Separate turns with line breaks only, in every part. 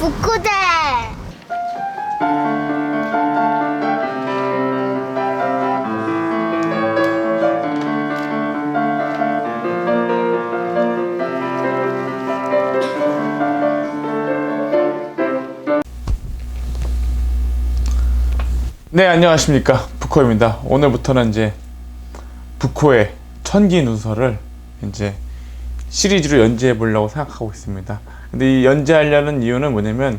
북구대.
네, 안녕하십니까. 북호입니다. 오늘부터는 이제 북호의 천기 누설을 이제 시리즈로 연재해 보려고 생각하고 있습니다. 근데 이 연재하려는 이유는 뭐냐면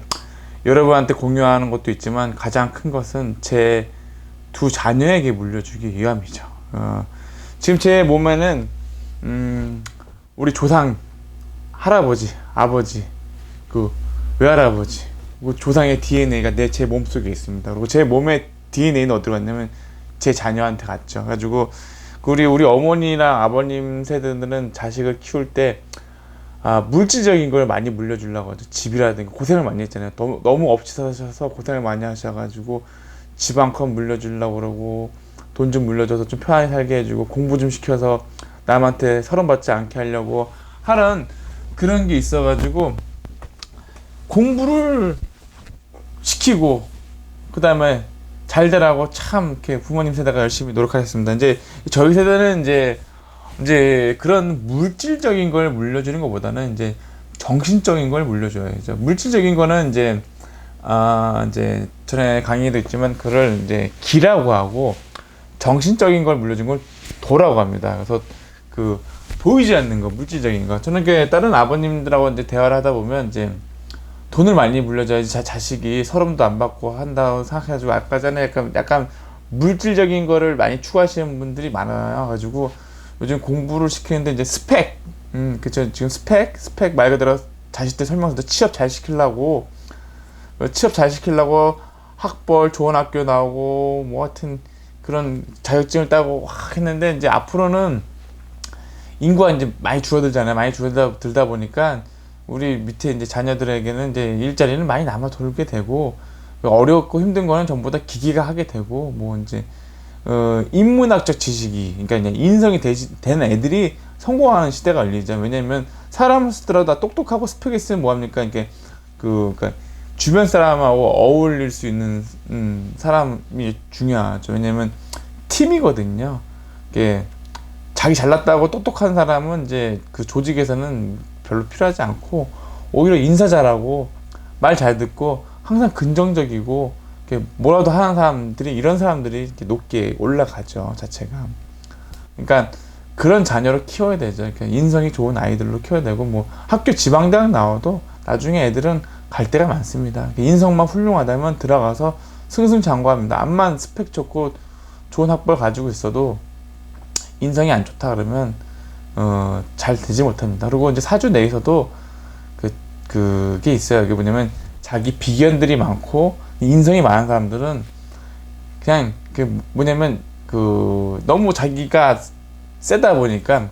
여러분한테 공유하는 것도 있지만 가장 큰 것은 제 두 자녀에게 물려주기 위함이죠. 지금 제 몸에는 우리 조상 할아버지, 아버지, 그 외할아버지, 그 조상의 DNA가 제 몸속에 있습니다. 그리고 제 몸의 DNA는 어디로 갔냐면 제 자녀한테 갔죠. 그래가지고 우리 어머니랑 아버님 세대들은 자식을 키울 때 물질적인 걸 많이 물려주려고 하죠. 집이라든가 고생을 많이 했잖아요. 너무 없이 사셔서 고생을 많이 하셔가지고 집 한 컷 물려주려고 그러고 돈 좀 물려줘서 좀 편하게 살게 해주고 공부 좀 시켜서 남한테 서름받지 않게 하려고 하는 그런 게 있어가지고 공부를 시키고 그 다음에 잘 되라고 참 이렇게 부모님 세대가 열심히 노력하셨습니다. 이제 저희 세대는 이제 그런 물질적인 걸 물려주는 것보다는 이제 정신적인 걸 물려줘야죠. 물질적인 거는 이제 전에 강의도 있지만 그걸 이제 기라고 하고 정신적인 걸 물려준 걸 도라고 합니다. 그래서 그 보이지 않는 거, 물질적인 거. 저는 다른 아버님들하고 이제 대화를 하다 보면 이제 돈을 많이 물려줘야지 자식이 서름도 안 받고 한다고 생각해가지고 아까 전에 약간 물질적인 거를 많이 추구하시는 분들이 많아요. 가지고 요즘 공부를 시키는데 이제 스펙, 그쵸. 지금 스펙 말 그대로 자식들 설명서도 취업 잘 시키려고 학벌 좋은 학교 나오고 뭐 하여튼 그런 자격증을 따고 했는데 이제 앞으로는 인구가 이제 많이 줄어들잖아요. 많이 줄어들다 보니까 우리 밑에 이제 자녀들에게는 이제 일자리는 많이 남아 돌게 되고 어렵고 힘든 거는 전부 다 기기가 하게 되고 뭐 이제 인문학적 지식이 그러니까 그냥 인성이 되는 애들이 성공하는 시대가 열리죠. 왜냐면 사람을 쓰더라도 다 똑똑하고 스펙이 있으면 뭐합니까? 이게 그러니까 주변 사람하고 어울릴 수 있는 사람이 중요하죠. 왜냐면 팀이거든요. 이게 자기 잘났다고 똑똑한 사람은 이제 그 조직에서는 별로 필요하지 않고 오히려 인사 잘하고 말 잘 듣고 항상 긍정적이고 이렇게 뭐라도 하는 사람들이 이런 사람들이 이렇게 높게 올라가죠. 자체가. 그러니까 그런 자녀를 키워야 되죠. 그러니까 인성이 좋은 아이들로 키워야 되고 뭐 학교 지방대학 나와도 나중에 애들은 갈 데가 많습니다. 인성만 훌륭하다면 들어가서 승승장구합니다. 암만 스펙 좋고 좋은 학벌 가지고 있어도 인성이 안 좋다 그러면 잘 되지 못합니다. 그리고 이제 사주 내에서도 그게 있어요. 이게 뭐냐면 자기 비견들이 많고 인성이 많은 사람들은 그냥 뭐냐면 너무 자기가 세다 보니까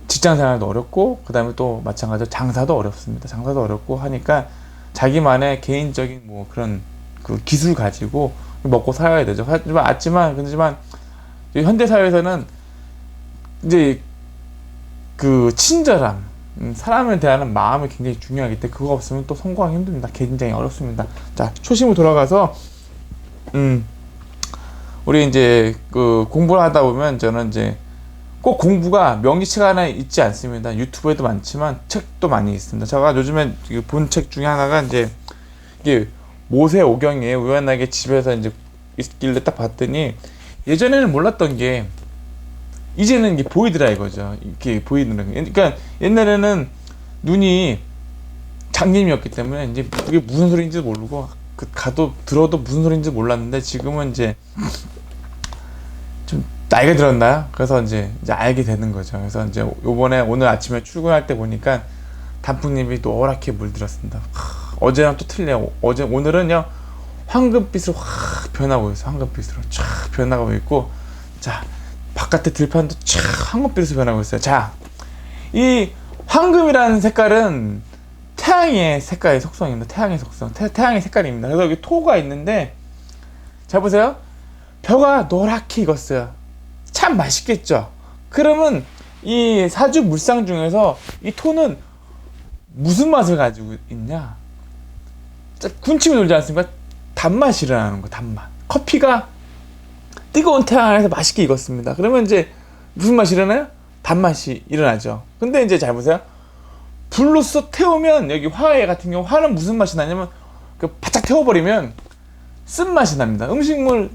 직장 생활도 어렵고 그 다음에 또 마찬가지로 장사도 어렵습니다. 장사도 어렵고 하니까 자기만의 개인적인 뭐 그런 그 기술 가지고 먹고 살아야 되죠. 하지만 현대 사회에서는 이제 그 친절함, 사람을 대하는 마음이 굉장히 중요하기 때문에 그거 없으면 또 성공하기 힘듭니다. 굉장히 어렵습니다. 자, 초심으로 돌아가서 우리 이제 그 공부를 하다 보면 저는 이제 꼭 공부가 명기책 하나 있지 않습니다. 유튜브에도 많지만 책도 많이 있습니다. 제가 요즘에 본 책 중에 하나가 이제 이게 모세오경이에요. 우연하게 집에서 이제 있길래 딱 봤더니 예전에는 몰랐던 게 이제는 이게 보이더라 이거죠. 이렇게 보이는 거. 그러니까 옛날에는 눈이 장님이었기 때문에 이제 그게 무슨 소리인지 모르고 들어도 무슨 소리인지 몰랐는데 지금은 이제 좀 나이가 들었나요? 그래서 이제 알게 되는 거죠. 그래서 이제 오늘 아침에 출근할 때 보니까 단풍잎이 노랗게 물들었습니다. 어제랑 또 틀려요. 오늘은요 황금빛으로 확 변하고 있어요. 황금빛으로 쫙 변하고 있고, 자 바깥에 들판도 쫙 황금빛으로 변하고 있어요. 자, 이 황금이라는 색깔은 태양의 색깔의 속성입니다. 태양의 속성, 태양의 색깔입니다. 그래서 여기 토가 있는데, 잘 보세요. 벼가 노랗게 익었어요. 참 맛있겠죠. 그러면 이 사주 물상 중에서 이 토는 무슨 맛을 가지고 있냐? 군침이 돌지 않습니까? 단맛이 일어나는 거, 단맛. 커피가 뜨거운 태양 아래서 맛있게 익었습니다. 그러면 이제 무슨 맛이 일어나요? 단맛이 일어나죠. 근데 이제 잘 보세요. 불로써 태우면 여기 화해 같은 경우 화는 무슨 맛이 나냐면 그 바짝 태워버리면 쓴맛이 납니다. 음식을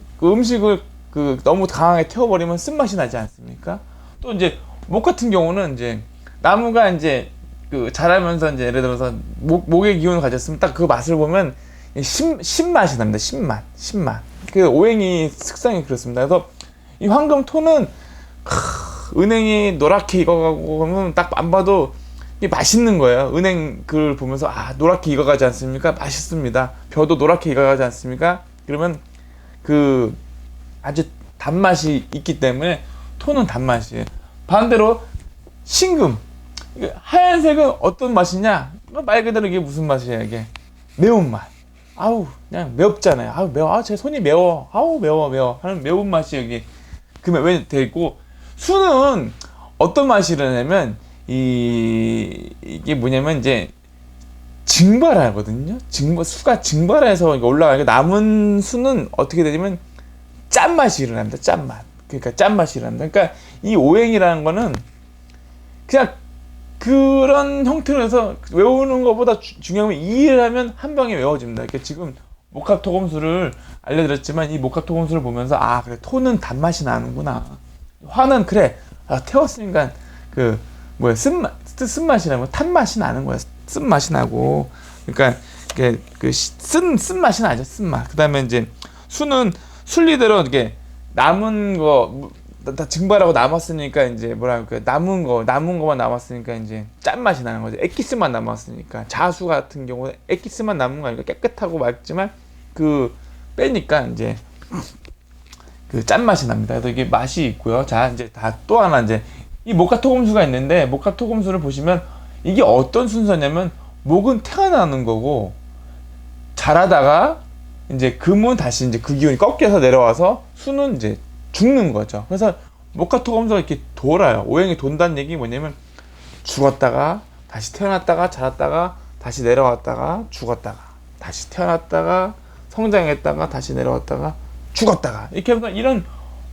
너무 강하게 태워버리면 쓴맛이 나지 않습니까? 또 이제 목 같은 경우는 이제 나무가 이제 자라면서 이제 예를 들어서 목의 기운을 가졌으면 딱 그 맛을 보면 신맛이 납니다. 신맛. 그 오행이 특성이 그렇습니다. 그래서 이 황금토는 은행이 노랗게 익어가고 그러면 딱 안 봐도 이게 맛있는 거예요. 은행 글 보면서 노랗게 익어가지 않습니까? 맛있습니다. 벼도 노랗게 익어가지 않습니까? 그러면 아주 단맛이 있기 때문에 토는 단맛이에요. 반대로 신금 하얀색은 어떤 맛이냐? 말 그대로 이게 무슨 맛이에요? 이게 매운맛. 그냥 매웠잖아요. 매워. 제 손이 매워. 매워. 하는 매운맛이 여기 왜 돼 있고, 수는 어떤 맛이 일어나냐면 이게 뭐냐면 이제 증발하거든요. 수가 증발해서 올라가니까 남은 수는 어떻게 되냐면 짠맛이 일어납니다. 짠맛. 그러니까 짠맛이 일어납니다. 그러니까 이 오행이라는 거는 그냥 그런 형태로 해서 외우는 것보다 중요한 건 이해를 하면 한 방에 외워집니다. 그러니까 지금 목합토금수를 알려드렸지만 이 목합토금수를 보면서 그래 토는 단맛이 나는구나. 화는 그래 태웠으니까 쓴맛이라고 탄맛이 나는 거야. 쓴맛이 나고 그러니까 쓴맛이 나죠. 쓴맛. 그 다음에 이제 수는 순리대로 이렇게 남은 거 다 증발하고 남았으니까 이제 남은 거만 남았으니까 이제 짠맛이 나는 거죠. 액기스만 남았으니까. 자수 같은 경우는 액기스만 남은 거 아니까 깨끗하고 맑지만 빼니까 이제 짠맛이 납니다. 그래서 이게 맛이 있고요. 자, 이제 또 하나 이제 이 목합토금수가 있는데 목합토금수를 보시면 이게 어떤 순서냐면 목은 태어나는 거고 자라다가 이제 금은 다시 이제 그 기운이 꺾여서 내려와서 수는 이제 죽는 거죠. 그래서 목합토금수가 이렇게 돌아요. 오행이 돈다는 얘기 뭐냐면 죽었다가 다시 태어났다가 자랐다가 다시 내려왔다가 죽었다가 다시 태어났다가 성장했다가 다시 내려왔다가 죽었다가 이렇게 하면서 이런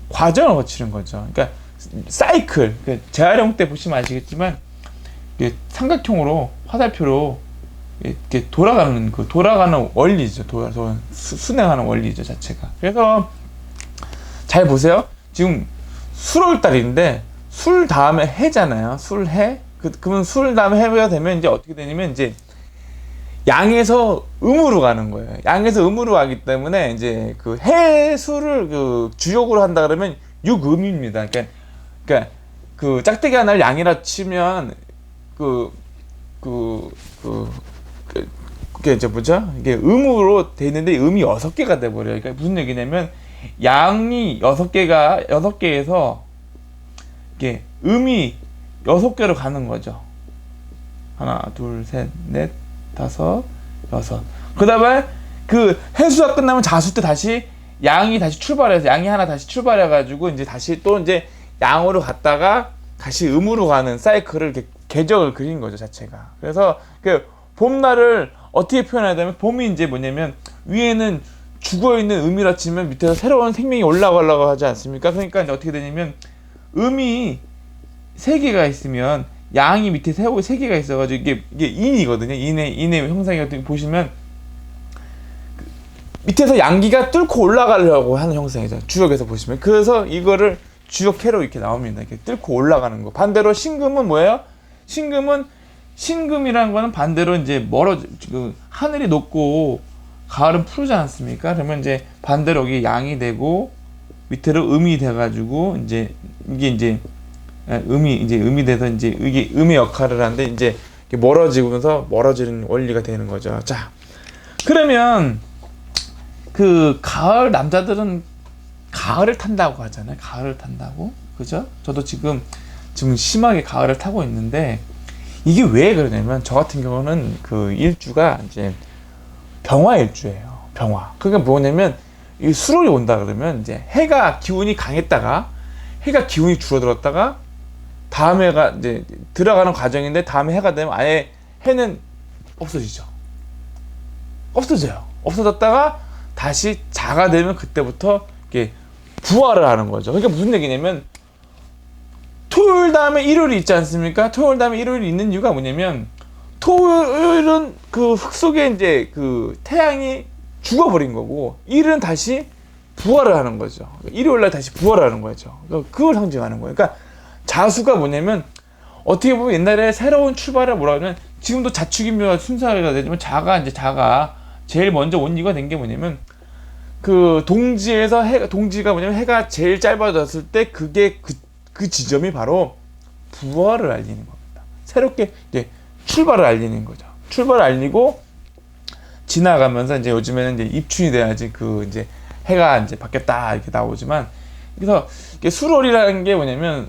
과정을 거치는 거죠. 그러니까 사이클, 재활용 때 보시면 아시겠지만 삼각형으로 화살표로 이렇게 돌아가는 원리죠. 순행하는 원리죠 자체가. 그래서 잘 보세요. 지금 술월달인데 술 다음에 해잖아요. 술해. 그러면 술 다음에 해가 되면 이제 어떻게 되냐면 이제 양에서 음으로 가는 거예요. 양에서 음으로 가기 때문에 이제 해수를 주역으로 한다 그러면 육음입니다. 그러니까 짝대기 하나를 양이라 치면 그게 이제 뭐죠? 이게 음으로 돼 있는데 음이 6개가 돼 버려요. 그러니까 무슨 얘기냐면 양이 6개에서 이게 음이 6개로 가는 거죠. 하나, 둘, 셋, 넷, 다섯, 여섯. 그 다음에 해수가 끝나면 자수 때 다시 양이 다시 출발해서 양이 하나 다시 출발해가지고 이제 다시 또 이제 양으로 갔다가 다시 음으로 가는 사이클을 이렇게 궤적을 그린 거죠 자체가. 그래서 봄날을 어떻게 표현해야 되면 봄이 이제 뭐냐면 위에는 죽어있는 음이라 치면 밑에서 새로운 생명이 올라가려고 하지 않습니까? 그러니까 이제 어떻게 되냐면 음이 3개가 있으면 양이 밑에 3개가 있어가지고 이게 인이거든요. 인의 형상이 어떻게 보시면 밑에서 양기가 뚫고 올라가려고 하는 형상이죠. 주역에서 보시면. 그래서 이거를 주역해로 이렇게 나옵니다. 이렇게 뚫고 올라가는 거. 반대로 신금은 뭐예요? 신금이라는 거는 반대로 이제 하늘이 높고 가을은 푸르지 않습니까? 그러면 이제 반대로 여기 양이 되고 밑으로 음이 돼가지고 이제 이게 이제 음이 돼서 이제 이게 음의 역할을 하는데 이제 멀어지면서 멀어지는 원리가 되는 거죠. 자, 그러면 가을 남자들은 가을을 탄다고 하잖아요. 가을을 탄다고, 그죠? 저도 지금 심하게 가을을 타고 있는데 이게 왜 그러냐면 저 같은 경우는 일주가 이제 병화 일주예요. 병화. 그게 뭐냐면 이 수월이 온다 그러면 이제 해가 기운이 강했다가 해가 기운이 줄어들었다가 다음 해가 이제 들어가는 과정인데 다음 해가 되면 아예 해는 없어지죠. 없어져요. 없어졌다가 다시 자가 되면 그때부터 이게 부활을 하는 거죠. 그러니까 무슨 얘기냐면 토요일 다음에 일요일이 있지 않습니까? 토요일 다음에 일요일이 있는 이유가 뭐냐면 토요일은 그 흙 속에 이제 그 태양이 죽어버린 거고 일은 다시 부활을 하는 거죠. 일요일날 다시 부활하는 거죠. 그걸 상징하는 거예요. 그러니까 자수가 뭐냐면 어떻게 보면 옛날에 새로운 출발을 뭐라 하면 지금도 자축인묘가 순서가 되지만 자가 제일 먼저 온 이유가 된 게 뭐냐면 그 동지가 뭐냐면 해가 제일 짧아졌을 때 그게 그 지점이 바로 부활을 알리는 겁니다. 새롭게 이제 출발을 알리는 거죠. 출발을 알리고 지나가면서 이제 요즘에는 이제 입춘이 돼야지 그 이제 해가 이제 바뀌었다 이렇게 나오지만 그래서 이게 수월이라는 게 뭐냐면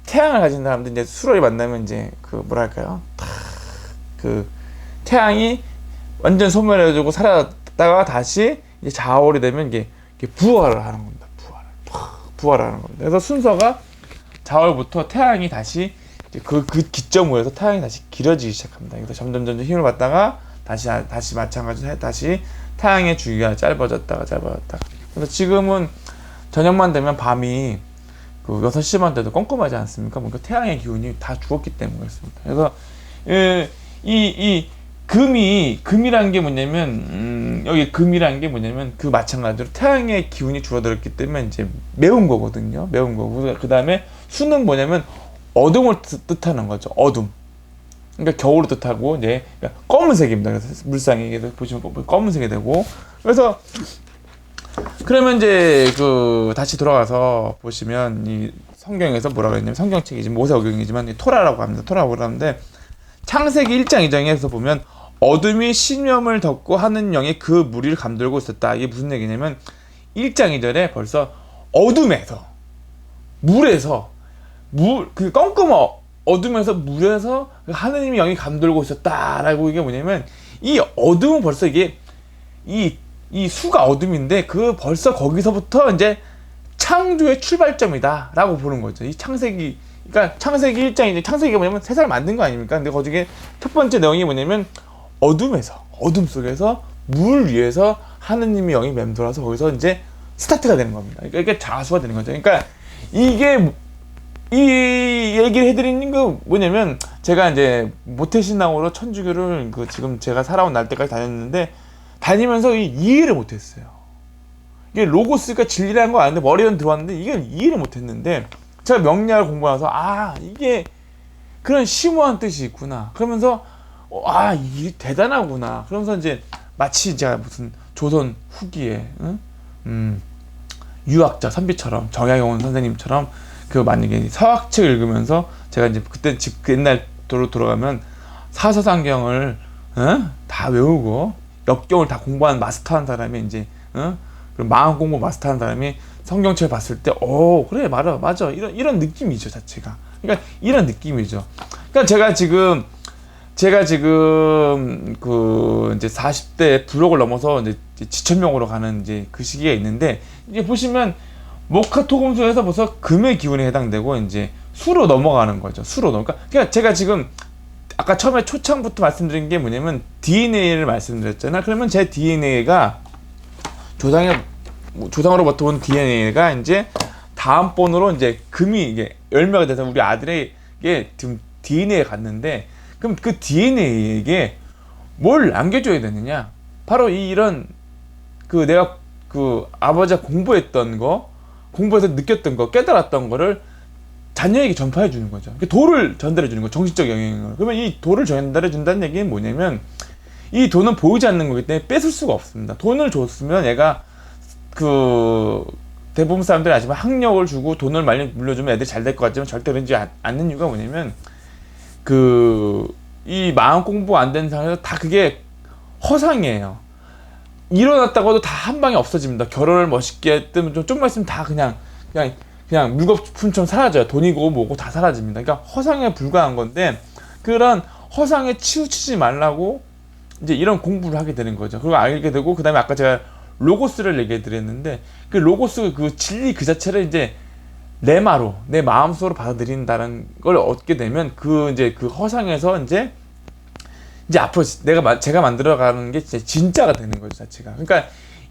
태양을 가진 사람들 이제 수월이 만나면 이제 그 뭐랄까요? 그 태양이 완전 소멸해지고 사라졌다가 다시 이제 자월이 되면 이게 부활을 하는 겁니다. 부활을 하는 겁니다. 그래서 순서가 자월부터 태양이 다시 그 기점으로 서 태양이 다시 길어지기 시작합니다. 그래서 점점 힘을 받다가 다시 마찬가지로 다시 태양의 주기가 짧아졌다가. 그래서 지금은 저녁만 되면 밤이 그 6시만 돼도 껌껌하지 않습니까? 뭔가 태양의 기운이 다 죽었기 때문에 그렇습니다. 그래서 이 금이라는 게 뭐냐면 여기 금이라는 게 뭐냐면 그 마찬가지로 태양의 기운이 줄어들었기 때문에 이제 매운 거거든요. 매운 거고 그 다음에 수는 뭐냐면 어둠을 뜻하는 거죠. 어둠. 그러니까 겨울을 뜻하고 이제 그러니까 검은색입니다. 그래서 물상이 보시면 검은색이 되고 그래서 그러면 이제 그 다시 돌아가서 보시면 이 성경에서 뭐라고 했냐면 성경책이지 모세오경이지만 토라라고 합니다. 토라라고 하는데 창세기 1장 2장에서 보면 어둠이 신념을 덮고 하는 영이 그 무리를 감돌고 있었다. 이게 무슨 얘기냐면 1장 2절에 벌써 어둠에서 그 껌껌한 어둠에서 물에서 하느님의 영이 감돌고 있었다라고 이게 뭐냐면 이 어둠은 벌써 이게 이 수가 어둠인데 그 벌써 거기서부터 이제 창조의 출발점이다라고 보는 거죠. 이 창세기 그러니까 창세기 1장 이제 창세기가 뭐냐면 세상을 만든 거 아닙니까? 근데 거기에 첫 번째 내용이 뭐냐면 어둠 속에서 물 위에서 하느님의 영이 맴돌아서 거기서 이제 스타트가 되는 겁니다. 그러니까 이게 자수가 되는 거죠. 그러니까 이게 이 얘기를 해드리는 거 뭐냐면 제가 이제 모태신앙으로 천주교를 그 지금 제가 살아온 날 때까지 다녔는데 다니면서 이해를 못했어요. 이게 로고스가 진리라는 거 아는데 머리에 들어왔는데 이게 이해를 못했는데 제가 명리학을 공부하면서 이게 그런 심오한 뜻이 있구나. 그러면서 이게 대단하구나. 그러면서 이제 마치 제가 무슨 조선 후기에 유학자 선비처럼 정약용 선생님처럼 그 만약에 서학책 읽으면서 제가 이제 그때 그 옛날 도로 돌아가면 사서상경을 다 외우고 역경을 다 공부한 마스터한 사람이 이제 그리고 마음 공부 마스터한 사람이 성경책을 봤을 때 그래 맞아 이런 느낌이죠 자체가. 그러니까 이런 느낌이죠. 그러니까 제가 지금 그 이제 40대 부록을 넘어서 이제 지천명으로 가는 이제 그 시기가 있는데 이제 보시면 목화토금수에서 벌써 금의 기운에 해당되고 이제 수로 넘어가는 거죠. 그러니까 제가 지금 아까 처음에 초창부터 말씀드린 게 뭐냐면 DNA를 말씀드렸잖아요. 그러면 제 DNA가 조상으로부터 온 DNA가 이제 다음 번으로 이제 금이 이게 열매가 돼서 우리 아들에게 지금 DNA가 갔는데 그럼 그 DNA에게 뭘 남겨줘야 되느냐? 바로 이런 그 내가 그 아버지가 공부해서 느꼈던 거, 깨달았던 거를 자녀에게 전파해 주는 거죠. 도를 전달해 주는 거, 정신적 영향을. 그러면 이 도를 전달해 준다는 얘기는 뭐냐면 이 돈은 보이지 않는 거기 때문에 뺏을 수가 없습니다. 돈을 줬으면 얘가 그 대부분 사람들이 아시면 학력을 주고 돈을 많이 물려주면 애들이 잘 될 것 같지만 절대 그러지 않는 이유가 뭐냐면 이 마음 공부 안 된 상황에서 다 그게 허상이에요. 일어났다고도 다 한 방에 없어집니다. 결혼을 멋있게 했든 좀만 있으면 다 그냥 물거품처럼 사라져요. 돈이고 뭐고 다 사라집니다. 그러니까 허상에 불과한 건데 그런 허상에 치우치지 말라고 이제 이런 공부를 하게 되는 거죠. 그리고 알게 되고 그 다음에 아까 제가 로고스를 얘기해 드렸는데 그 로고스 그 진리 그 자체를 이제 내 마음속으로 받아들인다는 걸 얻게 되면 그 허상에서 이제 이제 앞으로 제가 만들어가는 게 진짜가 되는 거죠, 자체가. 그러니까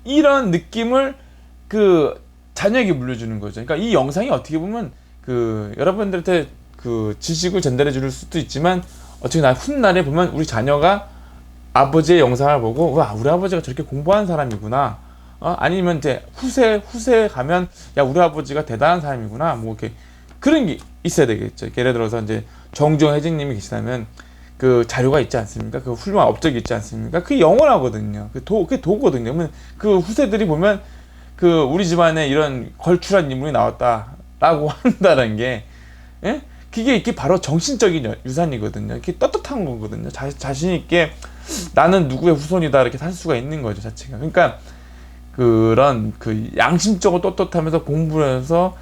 이런 느낌을 그 자녀에게 물려주는 거죠. 그러니까 이 영상이 어떻게 보면 그 여러분들한테 그 지식을 전달해 줄 수도 있지만, 어떻게 훗날에 보면 우리 자녀가 아버지의 영상을 보고, 와, 우리 아버지가 저렇게 공부하는 사람이구나. 아니면 이제 후세 가면, 야, 우리 아버지가 대단한 사람이구나. 뭐 이렇게 그런 게 있어야 되겠죠. 예를 들어서 이제 정종혜진님이 계시다면 그 자료가 있지 않습니까? 그 훌륭한 업적이 있지 않습니까? 그게 영원하거든요. 그게 도거든요. 그러면 그 후세들이 보면 그 우리 집안에 이런 걸출한 인물이 나왔다라고 한다는 게, 예? 그게 이게 바로 정신적인 유산이거든요. 이게 떳떳한 거거든요. 자신 있게 나는 누구의 후손이다 이렇게 살 수가 있는 거죠, 자체가. 그러니까 그런 그 양심적으로 떳떳하면서 공부를 해서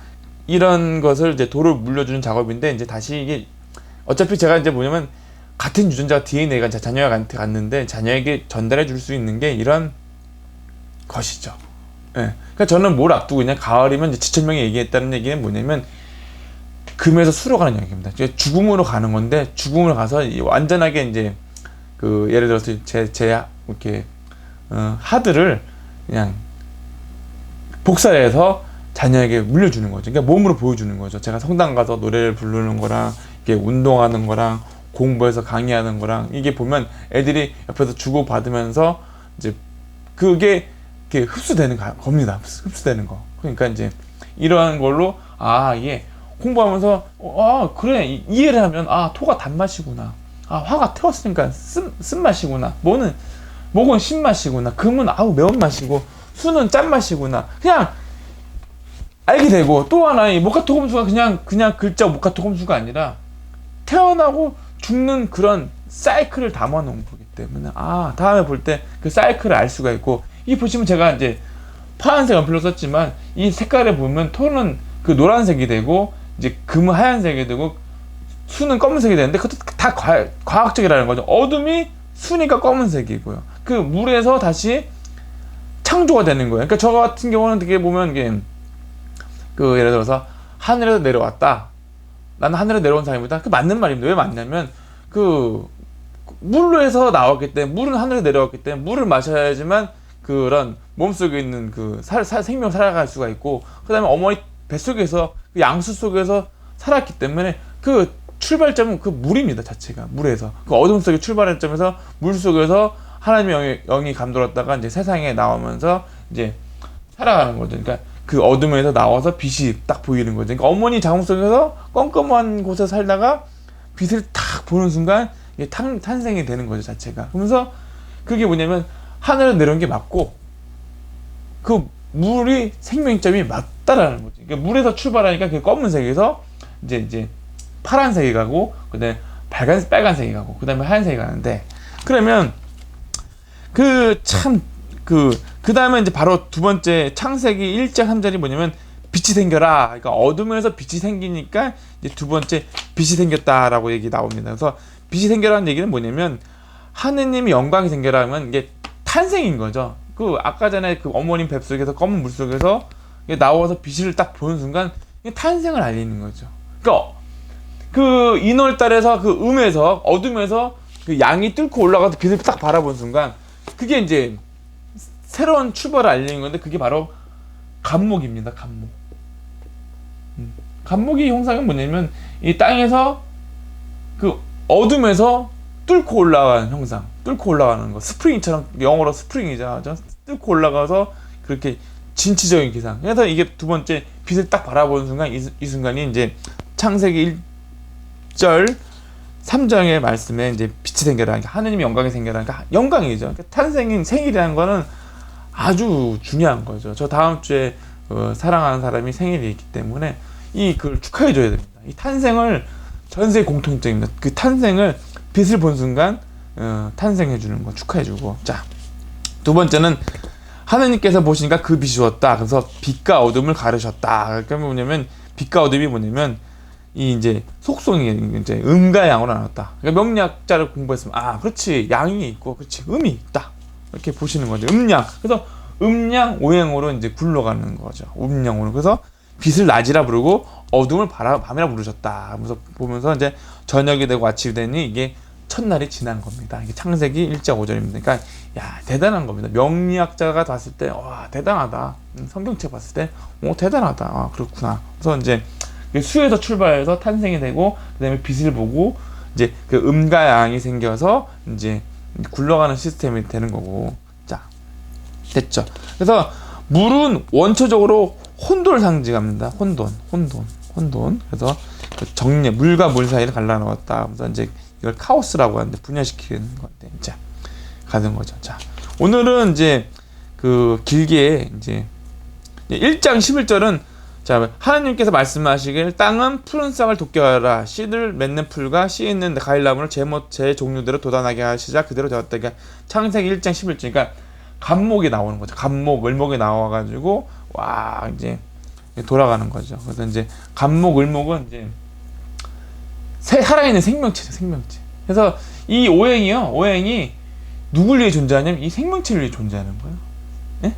이런 것을 이제 도를 물려주는 작업인데, 이제 다시 이게 어차피 제가 이제 뭐냐면 같은 유전자 DNA가 자녀한테 갔는데 자녀에게 전달해 줄 수 있는 게 이런 것이죠. 예. 그러니까 저는 뭘 앞두고 있냐, 가을이면 이제 지천명이 얘기했다는 얘기는 뭐냐면 금에서 수로 가는 얘기입니다. 죽음으로 가는 건데, 죽음으로 가서 완전하게 이제 그 예를 들어서 제 이렇게 하드를 그냥 복사해서 자녀에게 물려주는 거죠. 그러니까 몸으로 보여주는 거죠. 제가 성당 가서 노래를 부르는 거랑 이게 운동하는 거랑 공부해서 강의하는 거랑 이게 보면 애들이 옆에서 주고 받으면서 이제 그게 이렇게 흡수되는 겁니다. 흡수되는 거. 그러니까 이제 이러한 걸로 이게 공부하면서 그래, 이해를 하면 토가 단맛이구나. 화가 태웠으니까 쓴맛이구나. 목은 신맛이구나. 금은 매운맛이고 수는 짠맛이구나. 그냥 알게 되고, 또 하나 이 모카토금수가 그냥 글자 모카토금수가 아니라 태어나고 죽는 그런 사이클을 담아 놓은 거기 때문에 다음에 볼 때 그 사이클을 알 수가 있고, 이 보시면 제가 이제 파란색 연필로 썼지만 이 색깔을 보면 토는 그 노란색이 되고 이제 금은 하얀색이 되고 수는 검은색이 되는데, 그것도 다 과학적이라는 거죠. 어둠이 수니까 검은색이고요. 그 물에서 다시 창조가 되는 거예요. 그러니까 저 같은 경우는 되게 보면 이게 그 예를 들어서 하늘에서 내려왔다. 나는 하늘에 내려온 사람이다. 그 맞는 말입니다. 왜 맞냐면 그 물에서 나왔기 때문에, 물은 하늘에 내려왔기 때문에 물을 마셔야지만 그런 몸속에 있는 그 생명 살아갈 수가 있고, 그 다음에 어머니 뱃속에서 그 양수 속에서 살았기 때문에 그 출발점은 그 물입니다, 자체가. 물에서 그 어둠 속의 출발할 점에서 물 속에서 하나님의 영이 감돌았다가 이제 세상에 나오면서 이제 살아가는 거죠. 그러니까 그 어둠에서 나와서 빛이 딱 보이는 거죠. 그러니까 어머니 자궁 속에서 껌껌한 곳에 살다가 빛을 탁 보는 순간 이게 탄생이 되는 거죠, 자체가. 그러면서 그게 뭐냐면 하늘에 내려온 게 맞고 그 물이 생명점이 맞다라는 거죠. 그러니까 물에서 출발하니까 그 검은색에서 이제 파란색이 가고, 그다음에 빨간색이 가고, 그다음에 하얀색이 가는데, 그러면 그 다음에 이제 바로 두 번째 창세기 1장 3절이 뭐냐면 빛이 생겨라. 그러니까 어둠에서 빛이 생기니까 이제 두 번째 빛이 생겼다라고 얘기 나옵니다. 그래서 빛이 생겨라는 얘기는 뭐냐면 하느님이 영광이 생겨라 하면 이게 탄생인 거죠. 그 아까 전에 그 어머님 뱃속에서 검은 물 속에서 나와서 빛을 딱 보는 순간 탄생을 알리는 거죠. 그러니까 그 인월달에서 그 어둠에서 그 양이 뚫고 올라가서 빛을 딱 바라본 순간 그게 이제 새로운 출발을 알리는 건데, 그게 바로 간목입니다. 간목. 간목의 형상은 뭐냐면 이 땅에서 그 어둠에서 뚫고 올라가는 형상, 뚫고 올라가는 거, 스프링처럼, 영어로 스프링이죠. 뚫고 올라가서 그렇게 진취적인 기상. 그래서 이게 두 번째 빛을 딱 바라보는 순간 이 순간이 이제 창세기 1절 3장의 말씀에 이제 빛이 생겨라. 그러니까 하느님의 영광이 생겨라. 그러니까 영광이죠. 그러니까 탄생인 생일이라는 거는 아주 중요한 거죠. 저 다음 주에 사랑하는 사람이 생일이 있기 때문에 그걸 축하해 줘야 됩니다. 이 탄생을 전 세계 공통점입니다. 그 탄생을 빛을 본 순간 탄생해 주는 거 축하해 주고. 자, 두 번째는 하느님께서 보시니까 그 빛이 좋았다. 그래서 빛과 어둠을 가르셨다. 그러니까 뭐냐면 빛과 어둠이 뭐냐면 이 이제 속성이 이제 음과 양으로 나눴다. 그러니까 명리학자를 공부했으면 그렇지, 양이 있고 그렇지, 음이 있다. 이렇게 보시는 거죠. 음양. 그래서 음양 오행으로 이제 굴러가는 거죠. 음양으로. 그래서 빛을 낮이라 부르고 어둠을 밤이라 부르셨다. 하면서 보면서 이제 저녁이 되고 아침이 되니 이게 첫날이 지난 겁니다. 이게 창세기 1장 5절입니다. 그러니까 야 대단한 겁니다. 명리학자가 봤을 때 와 대단하다. 성경책 봤을 때 대단하다. 아 그렇구나. 그래서 이제 수에서 출발해서 탄생이 되고 그다음에 빛을 보고 이제 그 음과 양이 생겨서 이제 굴러가는 시스템이 되는 거고. 자 됐죠. 그래서 물은 원초적으로 혼돈을 상징합니다. 혼돈. 그래서 그 정리, 물과 물 사이를 갈라놓았다. 그래서 이제 이걸 카오스라고 하는데 분열시키는 건데, 자 가는 거죠. 자 오늘은 이제 그 길게 이제 1장 11절은 자 하나님께서 말씀하시길 땅은 푸른 싹을 돋게 하라 씨를 맺는 풀과 씨 있는 과일나무를 제 종류대로 돋아나게 하시자 그대로 되었다. 그러니까 창세기 1장 11절 그러니까 갑목이 나오는 거죠. 갑목, 을목이 나와가지고 와 이제 돌아가는 거죠. 그래서 이제 갑목, 을목은 이제 살아있는 생명체죠, 생명체. 그래서 이 오행이 누굴 위해 존재하냐면 이 생명체를 위해 존재하는 거예요. 예?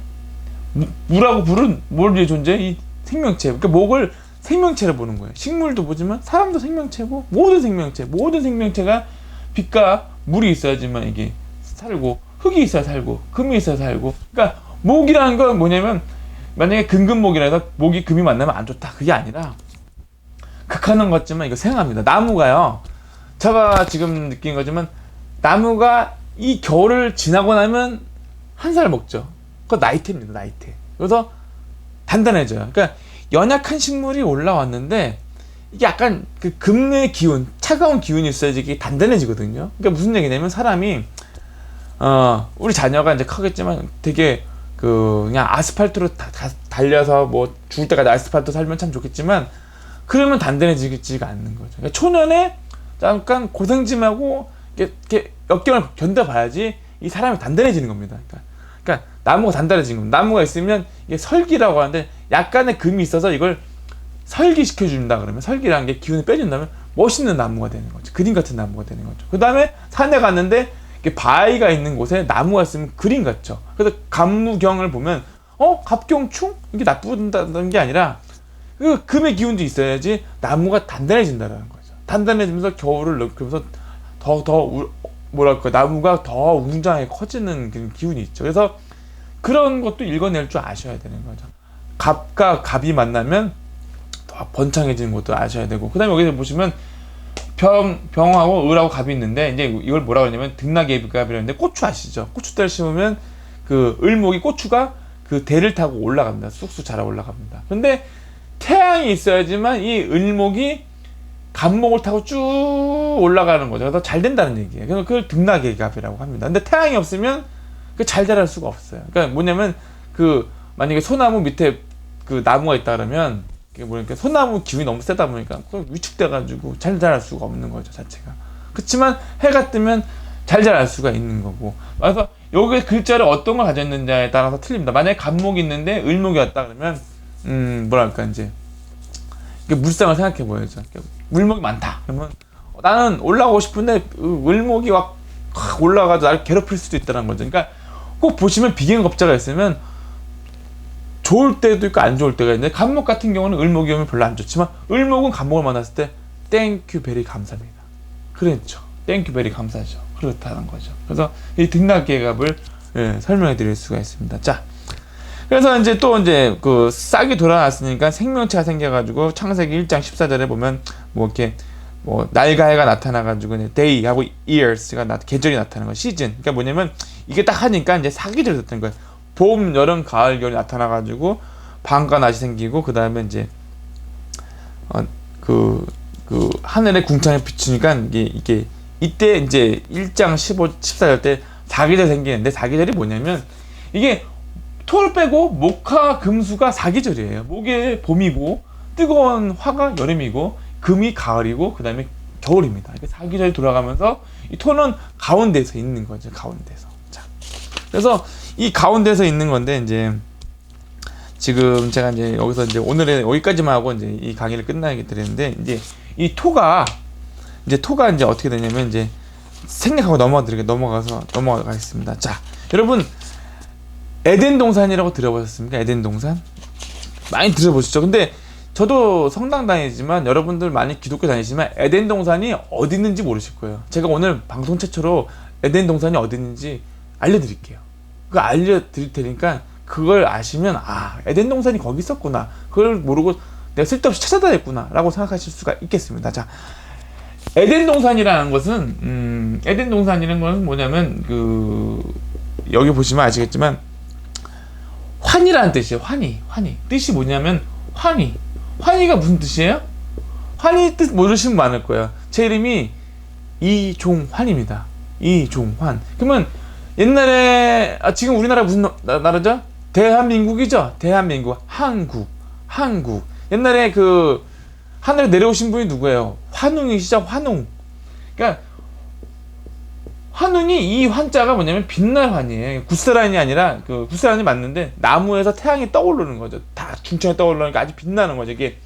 물하고 불은 뭘 위해 존재해? 이 생명체. 그러니까 목을 생명체를 보는 거예요. 식물도 보지만 사람도 생명체고 모든 생명체가 빛과 물이 있어야지만 이게 살고 흙이 있어야 살고 금이 있어야 살고. 그러니까 목이라는 건 뭐냐면 만약에 금금목이라서 목이 금이 만나면 안 좋다 그게 아니라 극하는 것 같지만 이거 생각합니다. 나무가요. 제가 지금 느낀 거지만 나무가 이 겨울을 지나고 나면 한 살 먹죠. 그거 나이테입니다. 나이테. 그래서 단단해져요. 그러니까 연약한 식물이 올라왔는데 이게 약간 그 금의 기운, 차가운 기운이 있어야지 이게 단단해지거든요. 그러니까 무슨 얘기냐면 사람이 우리 자녀가 이제 크겠지만 되게 그냥 아스팔트로 다 달려서 뭐 죽을 때까지 아스팔트 살면 참 좋겠지만 그러면 단단해지지가 않는 거죠. 그러니까 초년에 잠깐 고생 좀 하고 이렇게 역경을 견뎌봐야지 이 사람이 단단해지는 겁니다. 그러니까 나무가 단단해지는 겁니다. 나무가 있으면 이게 설기라고 하는데 약간의 금이 있어서 이걸 설기시켜준다 그러면 설기라는 게 기운을 빼준다면 멋있는 나무가 되는 거죠. 그림 같은 나무가 되는 거죠. 그 다음에 산에 갔는데 바위가 있는 곳에 나무가 있으면 그림 같죠. 그래서 갑무경을 보면 갑경충? 이게 나쁘다는 게 아니라 그 금의 기운도 있어야지 나무가 단단해진다는 거죠. 단단해지면서 겨울을 느끼면서 뭐랄까 나무가 더 웅장하게 커지는 그런 기운이 있죠. 그래서 그런 것도 읽어낼 줄 아셔야 되는 거죠. 갑과 갑이 만나면 더 번창해지는 것도 아셔야 되고 그 다음에 여기서 보시면 병하고 을하고 갑이 있는데 이제 이걸 뭐라고 하냐면 등락예비갑이라는데 고추 아시죠? 고추대를 심으면 그 을목이 고추가 그 대를 타고 올라갑니다. 쑥쑥 자라 올라갑니다. 근데 태양이 있어야지만 이 을목이 갑목을 타고 쭉 올라가는 거죠. 그래서 잘 된다는 얘기예요. 그래서 그걸 등락예갑이라고 합니다. 근데 태양이 없으면 그 잘 자랄 수가 없어요. 그러니까 뭐냐면 그 만약에 소나무 밑에 그 나무가 있다 그러면 이게 뭐니까 소나무 기운이 너무 세다 보니까 위축돼가지고 잘 자랄 수가 없는 거죠 자체가. 그렇지만 해가 뜨면 잘 자랄 수가 있는 거고. 그래서 여기 글자를 어떤 걸 가졌는지에 따라서 틀립니다. 만약에 갑목이 있는데 을목이 왔다 그러면 뭐랄까 이제 물상을 생각해 보야죠. 을목이 많다. 그러면 나는 올라가고 싶은데 을목이 확 올라가서 나를 괴롭힐 수도 있다는 거죠. 그러니까 꼭 보시면 비견급자가 있으면 좋을 때도 있고 안 좋을 때가 있는데 갑목 같은 경우는 을목이 오면 별로 안 좋지만 을목은 갑목을 만났을 때 땡큐 베리 감사합니다. 그렇죠. 땡큐 베리 감사하죠. 그렇다는 거죠. 그래서 이 등락예갑을 설명해 드릴 수가 있습니다. 자, 그래서 이제 또 이제 그 싹이 돌아왔으니까 생명체가 생겨가지고 창세기 1장 14절에 보면 뭐 이렇게 뭐 날과 해가 나타나가지고 day하고 years가 계절이 나타나는 거 시즌. 그러니까 뭐냐면 이게 딱 하니까 이제 사계절이 됐던 거예요. 봄, 여름, 가을, 겨울이 나타나가지고 밤과 낮이 생기고 그 다음에 이제 그 하늘에 궁창에 비추니까 이게 이때 이제 1장 15, 14절 때 사계절이 생기는데 사계절이 뭐냐면 이게 토를 빼고 목화 금수가 사계절이에요. 목에 봄이고 뜨거운 화가 여름이고 금이 가을이고 그 다음에 겨울입니다. 사계절이 돌아가면서 이 토는 가운데서 있는 거죠. 가운데서. 자, 그래서 이 가운데서 있는 건데 이제 지금 제가 이제 여기서 이제 오늘은 여기까지만 하고 이제 이 강의를 끝나게 드리는데 이제 이 토가 이제 어떻게 되냐면 이제 생략하고 넘어가겠습니다. 자, 여러분 에덴 동산이라고 들어보셨습니까? 에덴 동산 많이 들어보셨죠? 근데 저도 성당 다니지만 여러분들 많이 기독교 다니지만 에덴 동산이 어디 있는지 모르실 거예요. 제가 오늘 방송 최초로 에덴 동산이 어디 있는지 알려드릴게요. 그거 알려드릴 테니까 그걸 아시면 아 에덴 동산이 거기 있었구나. 그걸 모르고 내가 쓸데없이 찾아다녔구나 라고 생각하실 수가 있겠습니다. 자, 에덴 동산이라는 것은 에덴 동산이라는 것은 뭐냐면 여기 보시면 아시겠지만 환이라는 뜻이에요. 환희 뜻이 뭐냐면 환희가 무슨 뜻이에요? 환희 뜻 모르시는 분 많을 거예요. 제 이름이 이종환입니다. 이종환. 그러면 옛날에 지금 우리나라 무슨 나라죠? 대한민국이죠. 대한민국. 한국. 옛날에 하늘에 내려오신 분이 누구예요? 환웅이시죠? 환웅. 그러니까 환웅이 이 환자가 뭐냐면 빛날 환이에요. 굿사란이 아니라 굿사란이 맞는데 나무에서 태양이 떠오르는 거죠. 다 중천에 떠오르니까 아주 빛나는 거죠. 이게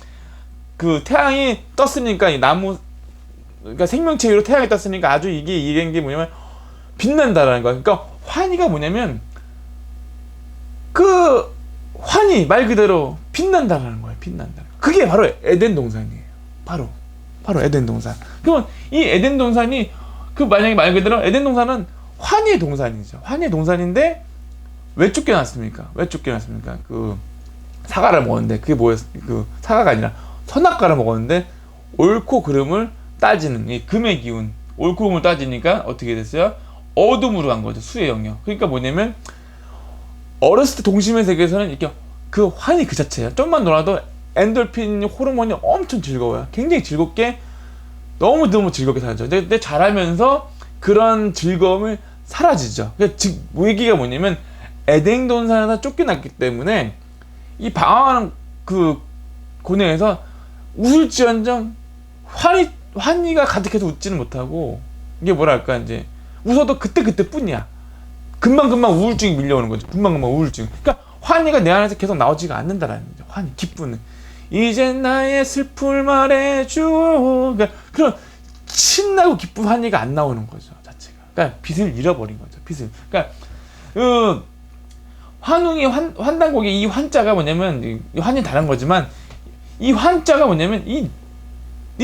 태양이 떴으니까 이 나무 그러니까 생명체 위로 태양이 떴으니까 아주 이게 이런 게 뭐냐면 빛난다라는 거예요. 그러니까 환희가 뭐냐면 환희 말 그대로 빛난다라는 거예요. 빛난다. 그게 바로 에덴 동산이에요. 바로 에덴 동산. 그러면 이 에덴 동산이 만약에 말 그대로 에덴 동산은 환희의 동산이죠. 환희의 동산인데 왜 쫓겨났습니까? 사과를 먹었는데 그게 뭐였어요? 사과가 아니라 선악과를 먹었는데 옳고 그름을 따지는 이 금의 기운, 옳고 그름을 따지니까 어떻게 됐어요? 어둠으로 간 거죠. 수의 영역. 그러니까 뭐냐면 어렸을 때 동심의 세계에서는 이렇게 환희 그 자체예요. 좀만 놀아도 엔돌핀 호르몬이 엄청 즐거워요. 굉장히 즐겁게 너무 즐겁게 살죠. 근데 자라면서 그런 즐거움을 사라지죠. 얘기가 뭐냐면 에덴 동산에서 쫓겨났기 때문에 이 방황하는 고뇌에서 웃을지언정 환희가 가득해서 웃지는 못하고 이게 뭐랄까 이제 웃어도 그때뿐이야. 금방 우울증이 밀려오는 거죠. 금방 우울증. 그러니까 환희가 내 안에서 계속 나오지가 않는다라는 거죠. 환희, 기쁨은. 이제 나의 슬픔을 말해줘. 그러니까 그런 신나고 기쁜 환희가 안 나오는 거죠. 자체가. 그러니까 빛을 잃어버린 거죠. 빛을. 그러니까 환웅이 환단곡의 이 환자가 뭐냐면 환이 다른 거지만 이 환자가 뭐냐면 이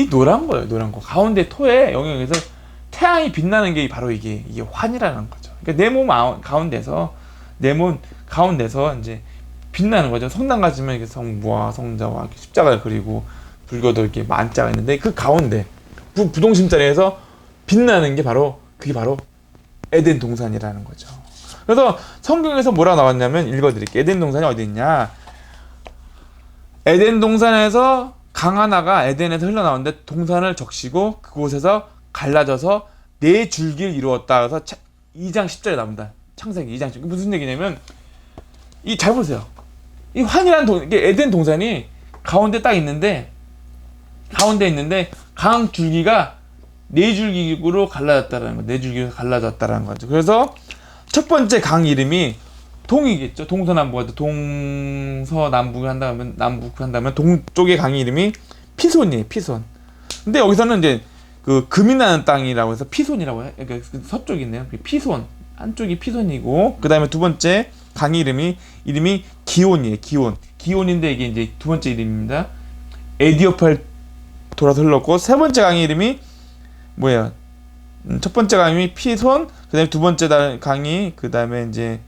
노란 거예요. 노란 거. 가운데 토의 영역에서 태양이 빛나는 게 바로 이게 환이라는 거죠. 그러니까 내 몸 가운데서 이제 빛나는 거죠. 성당 가시면 이렇게 성부와 성자와 이렇게 십자가를 그리고 불교도 이렇게 만자가 있는데 그 가운데 부동심 자리에서 빛나는 게 그게 바로 에덴 동산이라는 거죠. 그래서 성경에서 뭐라 나왔냐면 읽어드릴게요. 에덴 동산이 어디 있냐? 에덴 동산에서 강 하나가 에덴에서 흘러나오는데 동산을 적시고 그곳에서 갈라져서 네 줄기를 이루었다. 그래서 2장 10절에 나옵니다. 창세기 2장 10절. 무슨 얘기냐면 잘 보세요. 이 환이라는 이게 에덴 동산이 가운데 있는데 강 줄기가 네 줄기로 갈라졌다라는 거. 네 줄기로 갈라졌다라는 거죠. 그래서 첫 번째 강 이름이 동이겠죠. 동서남북 동서남북을 한다면 동쪽의 강의 이름이 피손이에요. 피손. 근데 여기서는 이제 금이 나는 땅이라고 해서 피손이라고 해요. 그러니까 서쪽이 있네요. 피손. 한쪽이 피손이고 그다음에 두 번째 강의 이름이 기온이에요. 기온인데 이게 이제 두 번째 이름입니다. 에디오팔 돌아서 흘렀고 세 번째 강의 이름이 뭐예요? 첫 번째 강이 피손, 그다음에 두 번째 강이 그다음에 이제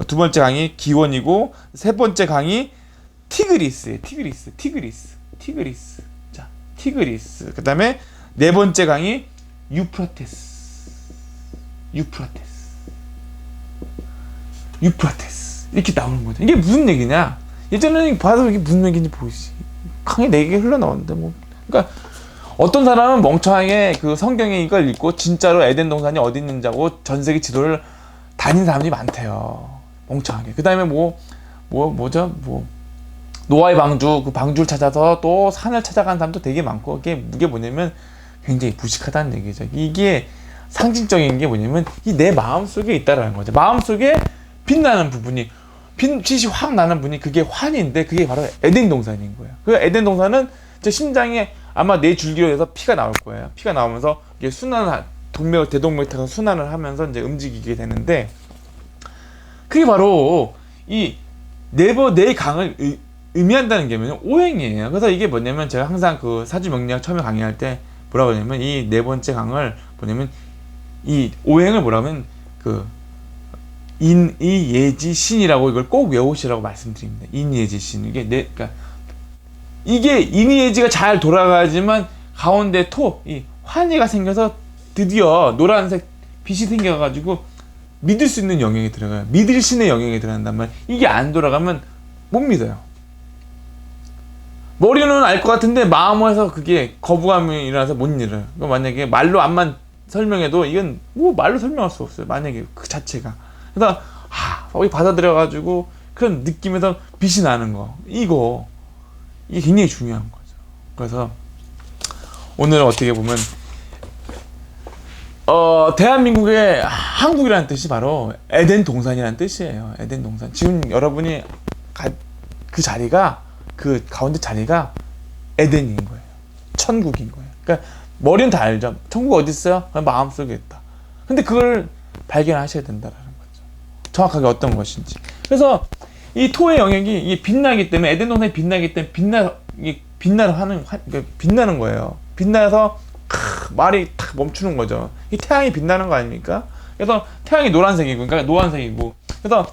두 번째 강이 기원이고 세 번째 강이 티그리스예요. 티그리스. 자, 티그리스. 그다음에 네 번째 강이 유프라테스. 이렇게 나오는 거죠. 이게 무슨 얘기냐? 예전에는 봐도 이게 무슨 얘기인지 보이지. 강이 4개 흘러나오는데 뭐. 그러니까 어떤 사람은 멍청하게 성경에 이걸 읽고 진짜로 에덴 동산이 어디 있는지 하고 전 세계 지도를 다닌 사람이 많대요. 멍청하게. 그 다음에 뭐죠? 노아의 방주, 그 방주를 찾아서 또 산을 찾아간 사람도 되게 많고, 이게 뭐냐면 굉장히 무식하다는 얘기죠. 이게 상징적인 게 뭐냐면 내 마음 속에 있다라는 거죠. 마음 속에 빛나는 부분이, 빛이 확 나는 분이 그게 환인데 그게 바로 에덴 동산인 거예요. 그 에덴 동산은 제 심장에 아마 네 줄기로 해서 피가 나올 거예요. 피가 나오면서 이게 대동맥 타서 순환을 하면서 이제 움직이게 되는데, 그게 바로 이 네 강을 의미한다는 게 뭐냐면 오행이에요. 그래서 이게 뭐냐면 제가 항상 그 사주 명리학 처음에 강의할 때 뭐라고 하냐면 이 네 번째 강을 뭐냐면 이 오행을 뭐라면 그 인이예지신이라고 이걸 꼭 외우시라고 말씀드립니다. 인이예지신 그러니까 이게 인이예지가 잘 돌아가야지만 가운데 이 환희가 생겨서 드디어 노란색 빛이 생겨가지고 믿을 수 있는 영역에 들어가요. 믿을 신의 영역에 들어간단 말이에요. 이게 안 돌아가면 못 믿어요. 머리는 알 것 같은데 마음에서 그게 거부감이 일어나서 못 믿어요. 만약에 말로 안만 설명해도 이건 뭐 말로 설명할 수 없어요. 만약에 그 자체가. 그래서 거기 받아들여가지고 그런 느낌에서 빛이 나는 거 이게 굉장히 중요한 거죠. 그래서 오늘은 어떻게 보면 대한민국의 한국이라는 뜻이 바로 에덴 동산이라는 뜻이에요. 에덴 동산. 지금 여러분이 그 자리가 그 가운데 자리가 에덴인 거예요. 천국인 거예요. 그러니까 머리는 다 알죠. 천국 어디 있어요? 마음속에 있다. 근데 그걸 발견하셔야 된다라는 거죠. 정확하게 어떤 것인지. 그래서 이 토의 영역이 이게 빛나기 때문에 에덴 동산이 빛나기 때문에 빛나는 거예요. 빛나서 말이 탁 멈추는 거죠. 이 태양이 빛나는 거 아닙니까? 그래서 태양이 노란색이고, 그러니까 노란색이고, 그래서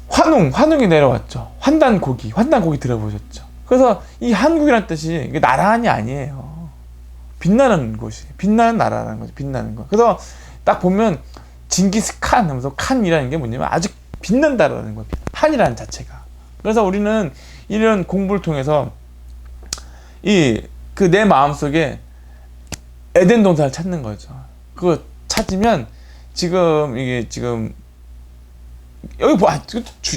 환웅이 내려왔죠. 환단고기 들어보셨죠? 그래서 이 한국이라는 뜻이 이게 나라한이 아니에요. 빛나는 곳이, 빛나는 나라라는 거죠. 빛나는 거. 그래서 딱 보면 징기스칸 하면서 칸이라는 게 뭐냐면 아주 빛난다라는 거예요. 한이라는 자체가. 그래서 우리는 이런 공부를 통해서 내 마음속에 에덴 동산을 찾는 거죠. 그거 찾으면 이게 여기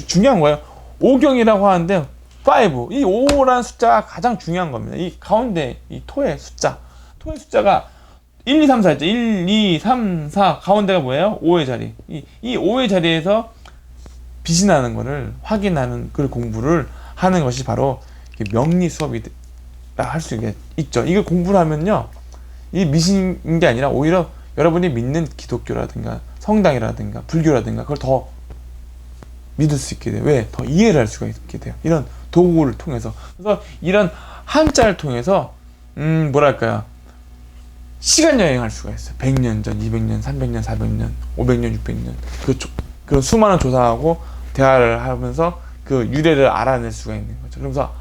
중요한 거예요. 오경이라고 하는데 5, 이 5라는 숫자가 가장 중요한 겁니다. 이 가운데 이 토의 숫자가 1, 2, 3, 4 있죠. 1, 2, 3, 4 가운데가 뭐예요? 5의 자리. 이 5의 자리에서 빛이 나는 거를 확인하는 그 공부를 하는 것이 바로 명리 수업이 할 수 있죠. 이걸 공부를 하면요, 이 미신인 게 아니라 오히려 여러분이 믿는 기독교라든가 성당이라든가 불교라든가 그걸 더 믿을 수 있게 돼요. 왜? 더 이해를 할 수가 있게 돼요. 이런 도구를 통해서. 그래서 이런 한자를 통해서 뭐랄까요, 시간 여행할 수가 있어요. 100년 전, 200년, 300년, 400년, 500년, 600년 그 수많은 조사하고 대화를 하면서 그 유래를 알아낼 수가 있는 거죠. 그러면서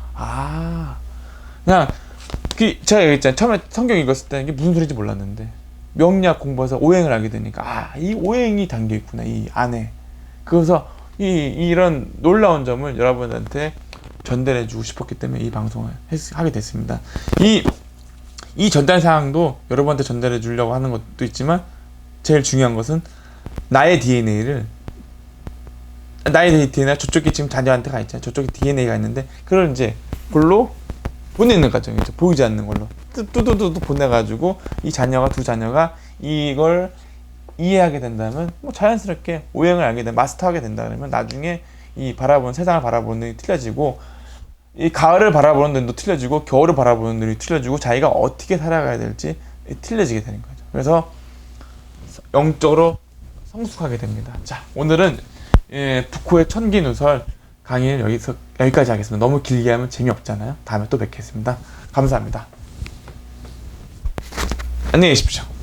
그냥 제가 얘기했잖아요. 처음에 성경 읽었을 때 이게 무슨 소리인지 몰랐는데 명리학 공부해서 오행을 알게 되니까 이 오행이 담겨 있구나, 이 안에. 그래서 이런 놀라운 점을 여러분한테 전달해주고 싶었기 때문에 이 방송을 하게 됐습니다. 이 전달 사항도 여러분한테 전달해 주려고 하는 것도 있지만 제일 중요한 것은 나의 DNA가 저쪽에 지금 자녀한테 가 있잖아요. 저쪽에 DNA가 있는데 그걸 이제 글로 보내는 과정이죠. 보이지 않는 걸로 뚜두두두 보내가지고 두 자녀가 이걸 이해하게 된다면 자연스럽게 오행을 알게 되면 마스터하게 된다 그러면 나중에 세상을 바라보는 눈이 틀려지고 이 가을을 바라보는 눈도 틀려지고 겨울을 바라보는 눈이 틀려지고 자기가 어떻게 살아가야 될지 틀려지게 되는 거죠. 그래서 영적으로 성숙하게 됩니다. 자, 오늘은 북호의 천기누설 강의를 여기까지 하겠습니다. 너무 길게 하면 재미없잖아요. 다음에 또 뵙겠습니다. 감사합니다. 안녕히 계십시오.